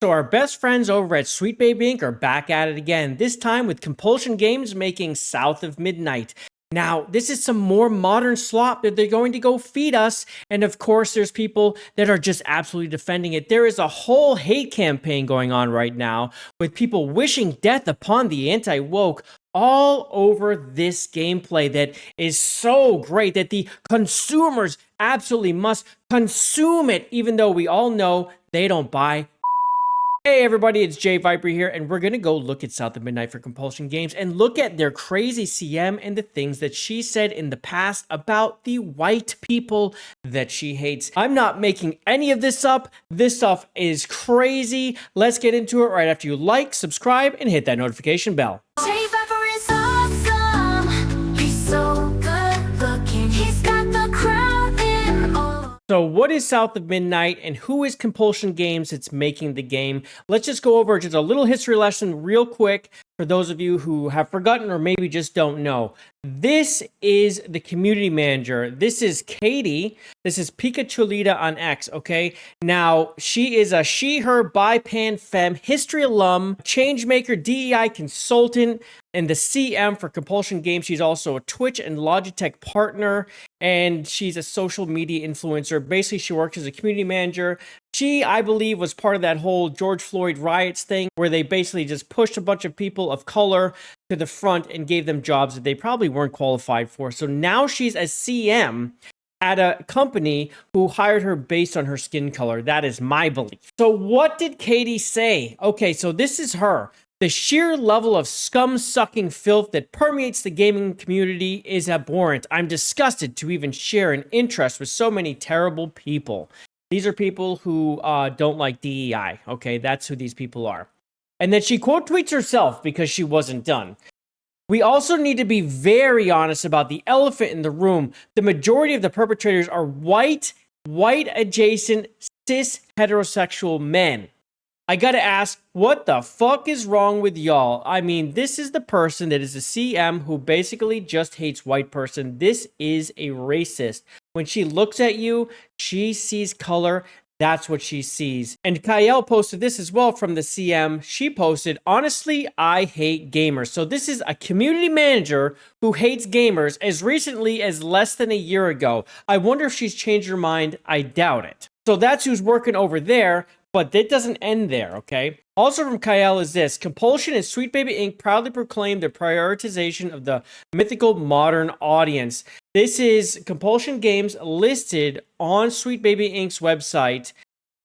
So our best friends over at Sweet Baby Inc. are back at it again, this time with Compulsion Games making South of Midnight. Now, this is some more modern slop that they're going to go feed us, and of course there's people that are just absolutely defending it. There is a whole hate campaign going on right now, with people wishing death upon the anti-woke all over this gameplay that is so great that the consumers absolutely must consume it, even though we all know they don't buy. Hey everybody, it's JayViper here, and we're gonna go look at South of Midnight for Compulsion Games and look at their crazy CM and the things that she said in the past about the white people that she hates. I'm not making any of this up. This stuff is crazy. Let's get into it right after you like, subscribe, and hit that notification bell. JayViper is awesome. He's so good looking. He's got the crowd in awe. So what is South of Midnight and who is Compulsion Games that's making the game? Let's just go over just a little history lesson real quick for those of you who have forgotten or maybe just don't know. This is the community manager. This is Katie. This is Pikachulita on X, okay? Now, she is a she, her, bi, pan, femme, history alum, changemaker, DEI consultant, and the CM for Compulsion Games. She's also a Twitch and Logitech partner, and she's a social media influencer. Basically, she works as a community manager. She, I believe, was part of that whole George Floyd riots thing where they basically just pushed a bunch of people of color to the front and gave them jobs that they probably weren't qualified for. So now she's a CM at a company who hired her based on her skin color. That is my belief. So what did Katie say? Okay, so this is her. The sheer level of scum-sucking filth that permeates the gaming community is abhorrent. I'm disgusted to even share an interest with so many terrible people. These are people who don't like DEI, okay? That's who these people are. And then she quote tweets herself because she wasn't done. We also need to be very honest about the elephant in the room. The majority of the perpetrators are white adjacent, cis heterosexual men. I gotta ask, what the fuck is wrong with y'all? I mean, this is the person that is a CM who basically just hates white person. This is a racist. When she looks at you, she sees color. That's what she sees. And Kyle posted this as well from the CM. She posted, honestly, I hate gamers. So this is a community manager who hates gamers as recently as less than a year ago. I wonder if she's changed her mind. I doubt it. So that's who's working over there. But it doesn't end there, okay? Also from Kyle is this. Compulsion and Sweet Baby Inc. proudly proclaim the prioritization of the mythical modern audience. This is Compulsion Games listed on Sweet Baby Inc.'s website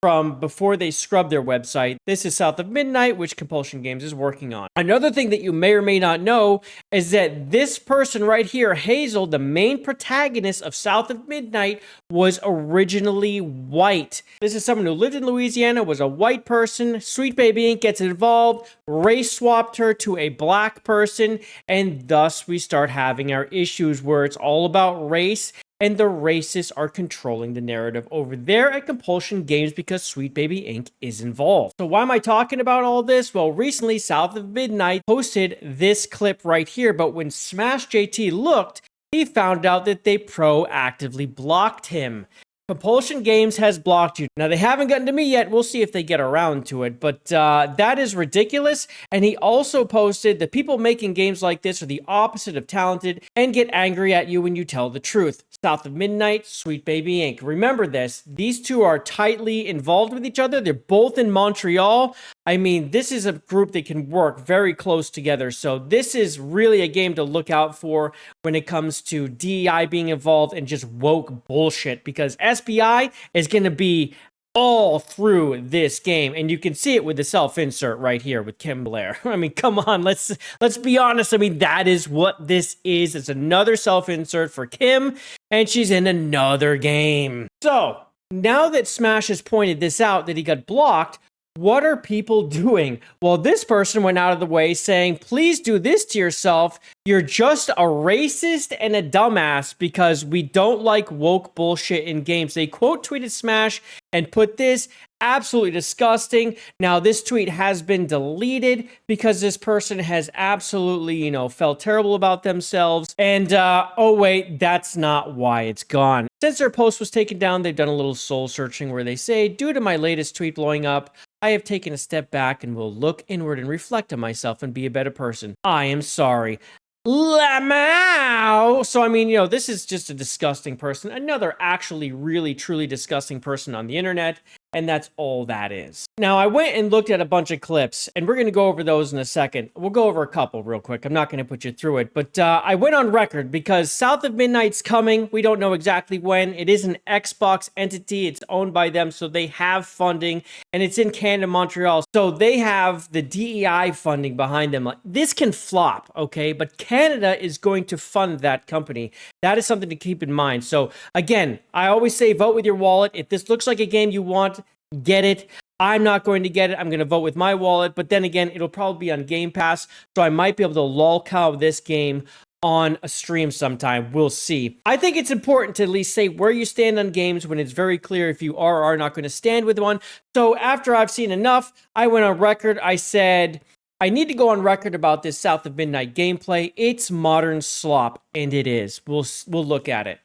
from before they scrubbed their website. This is South of Midnight, which Compulsion Games is working on. Another thing that you may or may not know is that this person right here, Hazel, the main protagonist of South of Midnight, was originally white. This is someone who lived in Louisiana, was a white person. Sweet Baby Inc. gets involved, race swapped her to a black person, and thus we start having our issues where it's all about race. And the racists are controlling the narrative over there at Compulsion Games because Sweet Baby Inc. is involved. So why am I talking about all this? Well, recently, South of Midnight posted this clip right here, but when Smash JT looked, he found out that they proactively blocked him. Compulsion Games has blocked you. Now, they haven't gotten to me yet. We'll see if they get around to it. But that is ridiculous. And he also posted that people making games like this are the opposite of talented and get angry at you when you tell the truth. South of Midnight, Sweet Baby Inc. Remember this. These two are tightly involved with each other. They're both in Montreal. I mean, this is a group that can work very close together. So this is really a game to look out for when it comes to DEI being involved and just woke bullshit, because SBI is going to be all through this game, and you can see it with the self-insert right here with Kim Blair. I mean, come on, let's be honest. I mean, that is what this is. It's another self-insert for Kim, and she's in another game. So now that Smash has pointed this out, that he got blocked, what are people doing? Well, this person went out of the way saying, please do this to yourself. You're just a racist and a dumbass because we don't like woke bullshit in games. They quote tweeted Smash and put this, absolutely disgusting. Now, this tweet has been deleted because this person has absolutely, felt terrible about themselves. And, oh wait, that's not why it's gone. Since their post was taken down, they've done a little soul searching where they say, due to my latest tweet blowing up, I have taken a step back and will look inward and reflect on myself and be a better person. I am sorry. Lamau. So, I mean, this is just a disgusting person. Another actually really, truly disgusting person on the internet. And that's all that is. Now, I went and looked at a bunch of clips, and we're going to go over those in a second. We'll go over a couple real quick. I'm not going to put you through it. But I went on record because South of Midnight's coming. We don't know exactly when. It is an Xbox entity. It's owned by them, so they have funding. And it's in Canada, Montreal. So they have the DEI funding behind them. Like, this can flop, okay? But Canada is going to fund that company. That is something to keep in mind. So, again, I always say vote with your wallet. If this looks like a game you want, get it. I'm not going to get it. I'm going to vote with my wallet. But then again, it'll probably be on Game Pass. So I might be able to lolcow this game on a stream sometime. We'll see. I think it's important to at least say where you stand on games when it's very clear if you are or are not going to stand with one. So after I've seen enough, I went on record. I said, I need to go on record about this South of Midnight gameplay. It's modern slop, and it is. We'll look at it.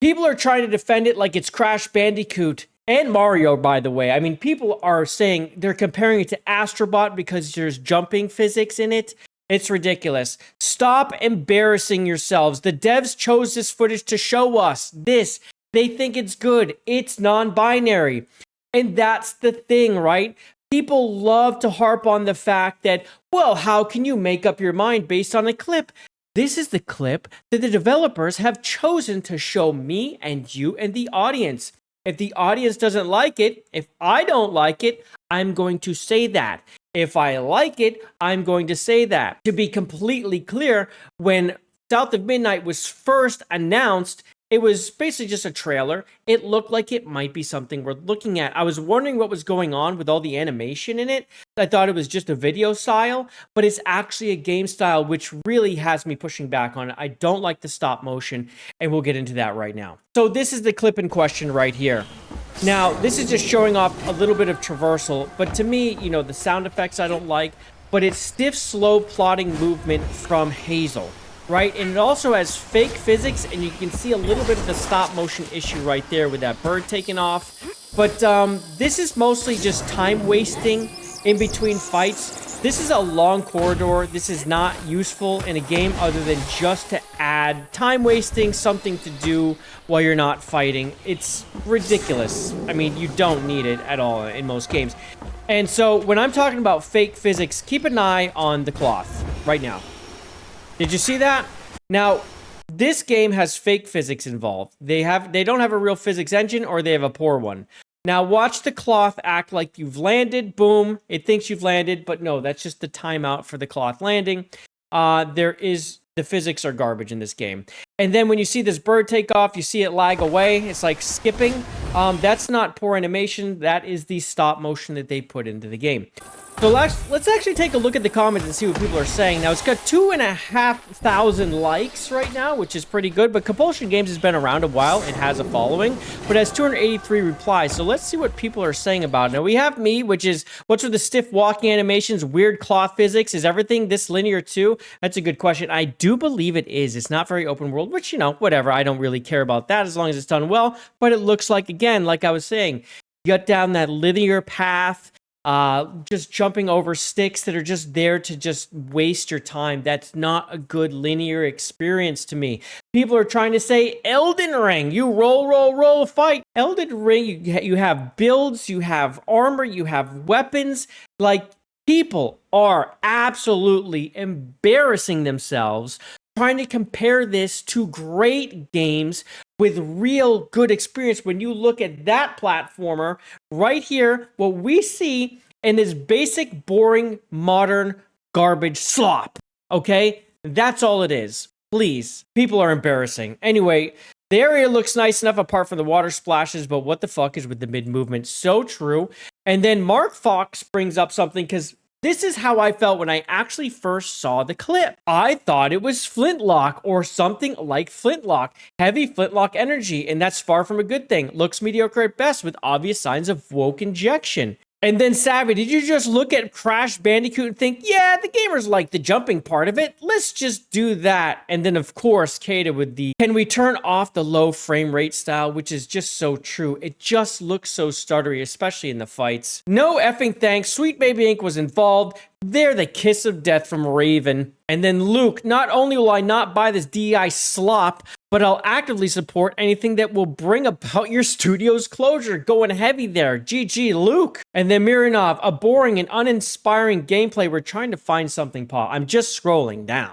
People are trying to defend it like it's Crash Bandicoot and Mario, by the way. I mean, people are saying they're comparing it to Astrobot because there's jumping physics in it. It's ridiculous. Stop embarrassing yourselves. The devs chose this footage to show us this. They think it's good. It's non-binary. And that's the thing, right? People love to harp on the fact that, well, how can you make up your mind based on a clip? This is the clip that the developers have chosen to show me and you and the audience. If the audience doesn't like it, if I don't like it, I'm going to say that. If I like it, I'm going to say that. To be completely clear, when South of Midnight was first announced, it was basically just a trailer. It looked like it might be something worth looking at. I was wondering what was going on with all the animation in it. I thought it was just a video style, but it's actually a game style, which really has me pushing back on it. I don't like the stop motion, and we'll get into that right now. So this is the clip in question right here. Now, this is just showing off a little bit of traversal, but to me, the sound effects I don't like, but it's stiff, slow plotting movement from Hazel. Right, and it also has fake physics, and you can see a little bit of the stop motion issue right there with that bird taking off. But this is mostly just time wasting in between fights. This is a long corridor. This is not useful in a game other than just to add time wasting, something to do while you're not fighting. It's ridiculous. I mean, you don't need it at all in most games. And so when I'm talking about fake physics, keep an eye on the cloth right now. Did you see that? Now, this game has fake physics involved. They don't have a real physics engine, or they have a poor one. Now, watch the cloth act like you've landed. Boom. It thinks you've landed, but no, that's just the timeout for the cloth landing. The physics are garbage in this game. And then when you see this bird take off, you see it lag away. It's like skipping. That's not poor animation. That is the stop motion that they put into the game. So let's actually take a look at the comments and see what people are saying. Now, it's got 2,500 likes right now, which is pretty good. But Compulsion Games has been around a while. It has a following, but has 283 replies. So let's see what people are saying about it. Now, we have me, which is, what's with the stiff walking animations, weird cloth physics? Is everything this linear too? That's a good question. I do believe it is. It's not very open world, which, whatever. I don't really care about that as long as it's done well. But it looks like, again, like I was saying, you got down that linear path. Just jumping over sticks that are just there to just waste your time. That's not a good linear experience to me. People are trying to say Elden Ring. You roll, fight. Elden Ring, you have builds, you have armor, you have weapons. Like, people are absolutely embarrassing themselves trying to compare this to great games with real good experience. When you look at that platformer right here, what we see in this basic, boring, modern garbage slop, okay? That's all it is. Please. People are embarrassing. Anyway, the area looks nice enough apart from the water splashes, but what the fuck is with the mid-movement? So true. And then Mark Fox brings up something, because this is how I felt when I actually first saw the clip. I thought it was Flintlock or something like Flintlock. Heavy Flintlock energy, and that's far from a good thing. Looks mediocre at best with obvious signs of woke injection. And then, Savvy, did you just look at Crash Bandicoot and think, yeah, the gamers like the jumping part of it, let's just do that. And then, of course, Kata with the, can we turn off the low frame rate style, which is just so true. It just looks so stuttery, especially in the fights. No effing thanks, Sweet Baby Inc. was involved. They're the kiss of death from Raven. And then Luke, not only will I not buy this DEI slop, but I'll actively support anything that will bring about your studio's closure. Going heavy there. GG, Luke. And then Miranov, a boring and uninspiring gameplay. We're trying to find something, Paul. I'm just scrolling down.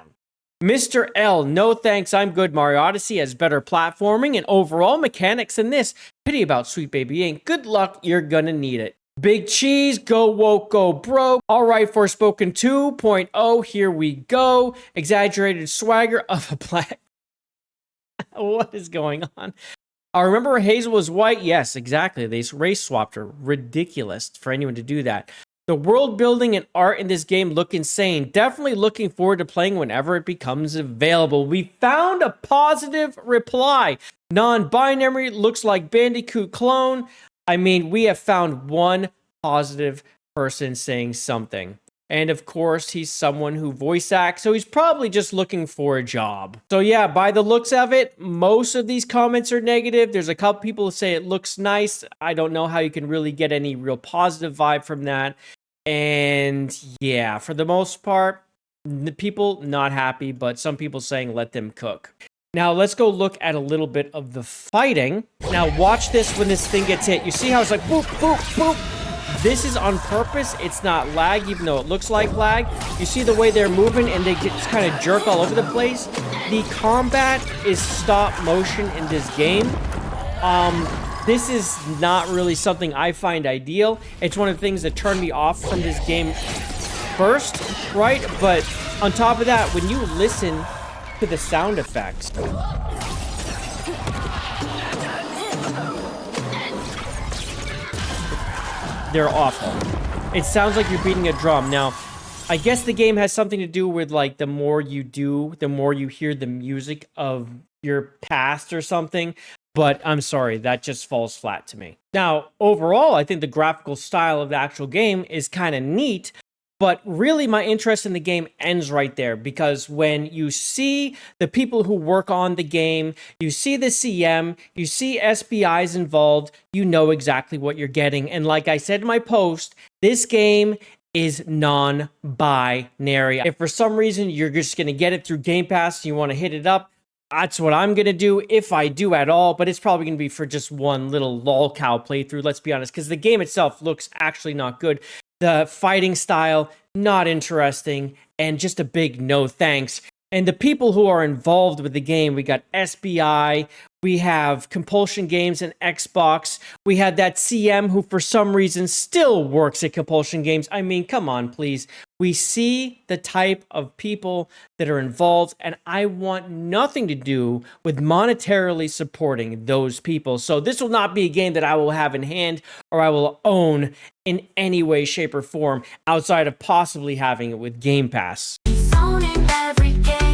Mr. L, no thanks, I'm good. Mario Odyssey has better platforming and overall mechanics than this. Pity about Sweet Baby Inc. Good luck, you're gonna need it. Big Cheese, go woke, go broke. All right, Forspoken 2.0, here we go. Exaggerated swagger of a black. What is going on? I remember Hazel was white. Yes, exactly. They race swapped her. Ridiculous for anyone to do that. The world building and art in this game look insane. Definitely looking forward to playing whenever it becomes available. We found a positive reply. Non-binary looks like Bandicoot clone. I mean, we have found one positive person saying something. And of course, he's someone who voice acts, so he's probably just looking for a job. So yeah, by the looks of it, most of these comments are negative. There's a couple people who say it looks nice. I don't know how you can really get any real positive vibe from that. And yeah, for the most part, the people not happy, but some people saying let them cook. Now let's go look at a little bit of the fighting. Now watch this when this thing gets hit. You see how it's like boop, boop, boop. This is on purpose. It's not lag, even though it looks like lag. You see the way they're moving and they just kind of jerk all over the place. The combat is stop motion in this game. This is not really something I find ideal. It's one of the things that turned me off from this game first, right? But on top of that, when you listen to the sound effects, they're awful. It sounds like you're beating a drum. Now, I guess the game has something to do with like the more you do, the more you hear the music of your past or something. But I'm sorry, that just falls flat to me. Now, overall, I think the graphical style of the actual game is kind of neat. But really, my interest in the game ends right there, because when you see the people who work on the game, you see the CM, you see SBIs involved, you know exactly what you're getting. And like I said in my post, this game is non-binary. If for some reason you're just going to get it through Game Pass and you want to hit it up, that's what I'm going to do, if I do at all, but it's probably going to be for just one little lolcow playthrough, let's be honest, because the game itself looks actually not good. The fighting style, not interesting, and just a big no thanks. And the people who are involved with the game, we got SBI, we have Compulsion Games and Xbox, we had that CM who for some reason still works at Compulsion Games. I mean, come on, please. We see the type of people that are involved, and I want nothing to do with monetarily supporting those people. So this will not be a game that I will have in hand or I will own in any way, shape, or form outside of possibly having it with Game Pass. He's owning every game.